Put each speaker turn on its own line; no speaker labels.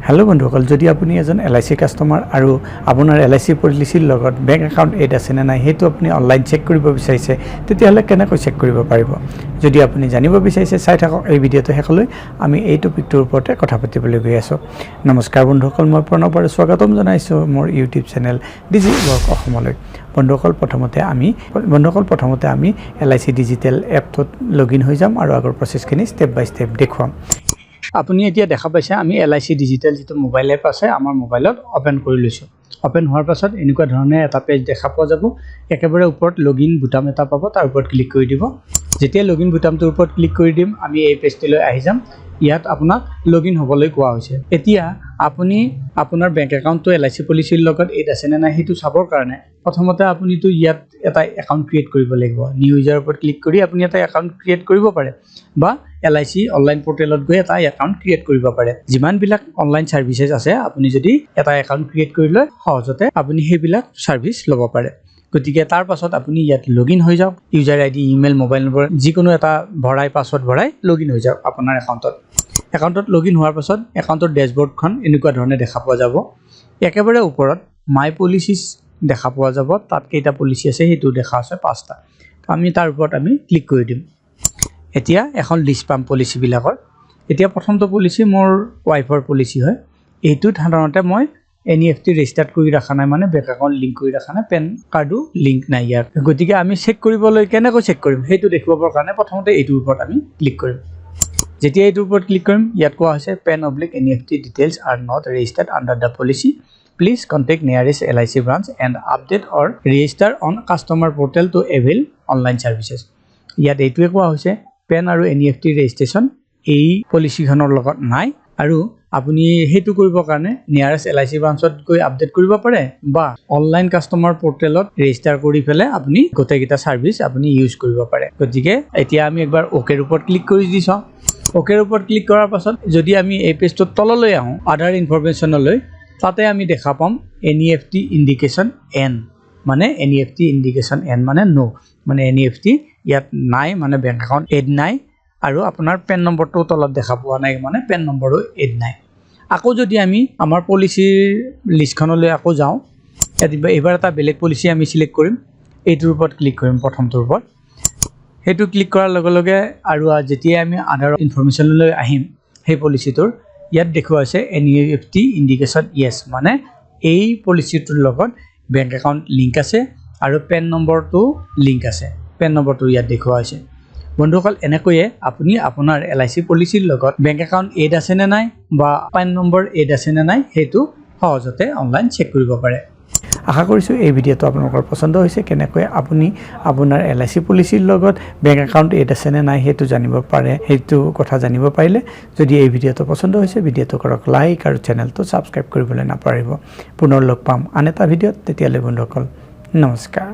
hello बंधुসকল যদি আপুনি এজন LIC কাস্টমাৰ আৰু আপোনাৰ LIC পলিচিৰ লগত বেংক একাউণ্ট এড আছে নে নাই হেতু আপুনি অনলাইন চেক কৰিব বিচাৰিছে তেতিয়াহলে কেনেকৈ চেক কৰিব পাৰিব যদি আপুনি জানিব বিচাৰিছে চাই থাকক এই ভিডিঅটো শেষলৈ আমি এই টপিকটোৰ ওপৰতে কথা পাতিবলৈ গৈ আছো নমস্কাৰ বন্ধুসকল মই প্ৰণৱ আৰু স্বাগতম জনাইছো মোৰ ইউটিউব চেনেল ডিজি ৱৰ্ক অসমলৈ বন্ধুসকল প্ৰথমতে আমি LIC ডিজিটেল এপটোত লগইন হৈ যাম আৰু আগৰ প্ৰসেসখিনি স্টেপ বাই স্টেপ দেখুৱাম আপুনি এতিয়া দেখা পাইছে আমি LIC ডিজিটেল যেটো মোবাইল এপ আছে আমাৰ মোবাইলত ওপেন কৰি লৈছো ওপেন হোৱাৰ পাছত এনেকুৱা ধৰণে এটা পেজ দেখা পোৱা যাব একেবাৰে ওপৰত লগইন বুটাম এটা পাব তাৰ ওপৰত ক্লিক কৰি দিব যেতিয়া লগইন বুটামটোৰ ওপৰত ক্লিক কৰি দিম আমি এই পেজটোলৈ আহি যাম ইয়াত আপোনাক লগইন হ'বলৈ কোৱা হৈছে এতিয়া আপুনি আপোনাৰ বেংক একাউণ্টটো LIC পলিচিৰ লগত এড আছে নে নাই হেতু চাবৰ কাৰণে প্ৰথমতে আপুনি তো ইয়াত এটা একাউণ্ট ক্ৰিয়েট কৰিব লাগিব নিউ ইউজাৰ ওপৰত ক্লিক কৰি আপুনি এটা একাউণ্ট ক্ৰিয়েট কৰিব পাৰে বা LIC অনলাইন পোৰ্টেলত গৈ এটা একাউণ্ট ক্ৰিয়েট কৰিব পাৰে যিমান বিলাক অনলাইন সাৰ্ভিসেস আছে আপুনি যদি এটা একাউণ্ট ক্ৰিয়েট কৰি লয় সহজতে আপুনি হেবিলাক সাৰ্ভিস ল'ব পাৰে গতিকে তাৰ পাছত আপুনি ইয়াত লগইন হৈ যাওক user ID email mobile number যিকোনো এটা ভৰাই পাছৱৰ্ড ভৰাই লগইন হৈ যাওক আপোনাৰ একাউণ্টত লগইন হোৱাৰ পাছত একাউণ্টৰ ড্যাশবৰ্ডখন এনেকুৱা ধৰণে দেখা পোৱা যাব একেবাৰে ওপৰত মাই পলিচিজ দেখা পোৱা যাব তাত কেইটা পলিচি আছে হেতু দেখা আছে 5টা আমি তাৰ ওপৰত আমি ক্লিক কৰি দিম এতিয়া এখন লিষ্ট পাম পলিচি বিলাকৰ এতিয়া প্ৰথমটো পলিচি মোৰ ওয়াইফৰ পলিচি হয় এইটো সাধাৰণতে মই NEFT ৰেজিষ্টাৰ্ড কৰি ৰাখা নাই মানে বেংক একাউণ্ট লিংক কৰি ৰাখা নাই পেন কাৰ্ডো লিংক নাই ইয়াৰ গতিকে আমি চেক কৰিবলৈ কেনেকৈ চেক কৰিম হেতু দেখুৱাবৰ কাৰণে প্ৰথমতে এইটোৰ ওপৰত আমি ক্লিক কৰিম যেতিয়া এইটোৰ ওপৰত ক্লিক কৰিম ইয়াত কোৱা হৈছে PAN/NEFT details are not registered under the policy please contact nearest LIC branch and update or register on customer portal to avail online services ইয়াত এইটোৱে কোৱা হৈছে PAN আৰু NEFT ৰেজিষ্ট্ৰেচন এই পলিচিখনৰ লগত নাই আৰু আপুনি হেতু কৰিবৰ কাৰণে নিয়াৰেষ্ট LIC ব্ৰাঞ্চত গৈ আপডেট কৰিব পাৰে বা অনলাইন কাস্টমাৰ পোৰ্টেলত ৰেজিষ্টাৰ কৰি ফেলে আপুনি গোটেইটা সাৰ্ভিস আপুনি ইউজ কৰিব পাৰে গতিকে এতিয়া আমি একবাৰ ওকেৰ ওপৰত ক্লিক কৰি দিছো ওকেৰ ওপৰত ক্লিক কৰাৰ পাছত যদি আমি এই পেজটোত তললৈ আহো আদাৰ ইনফৰমেশনলৈ তাতে আমি দেখা পাম NEFT ইন্ডিকেশন N মানে NEFT ইন্ডিকেশন N মানে নো মানে NEFT ইয়াত নাই মানে বেংক একাউণ্ট এড নাই আৰু আপোনাৰ পেন নম্বৰটো তলত দেখা পোৱা নাই মানে পেন নম্বৰো এড নাই আকৌ যদি আমি আমাৰ পলিচিৰ লিষ্টখনলৈ আকৌ যাওঁ এবাৰ এটা বেলেগ পলিচি আমি সিলেক্ট কৰিম এইটোৰ ওপৰত ক্লিক কৰিম প্ৰথমটোৰ ওপৰত হেতু ক্লিক কৰাৰ লগে লগে আৰু যেতিয়া আমি আদাৰ ইনফৰমেশনলৈ আহিম সেই পলিচিটোৰ ইয়াত দেখুৱা আছে NEFT ইন্ডিকেশন ইয়েস মানে এই পলিচিটোৰ লগত বেংক একাউণ্ট লিংক আছে আৰু পেন নম্বৰটো লিংক আছে পেন নম্বৰটো ইয়াত দেখুৱা আছে বন্ধুসকল এনেকৈয়ে আপুনি আপোনাৰ LIC পলিচিৰ লগত বেংক একাউণ্ট এড আছে নে নাই বা পেন নম্বৰ এড আছে নে নাই হেতু সহজতে অনলাইন চেক কৰিব পাৰে আশা কৰিছো এই ভিডিঅটো আপোনালোকৰ পছন্দ হৈছে কেনেকৈ আপুনি আপোনাৰ LIC পলিচিৰ লগত বেংক একাউণ্ট এড আছে নে নাই হেতু জানিব পাৰে হেতু কথা জানিব পাৰিলে যদি এই ভিডিঅটো পছন্দ হৈছে ভিডিঅটো কৰক লাইক আৰু চেনেলটো সাবস্ক্ৰাইব কৰিবলৈ নাপাহৰিব পুনৰ লগ পাম আন এটা ভিডিঅত তেতিয়ালৈ বন্ধুসকল নমস্কাৰ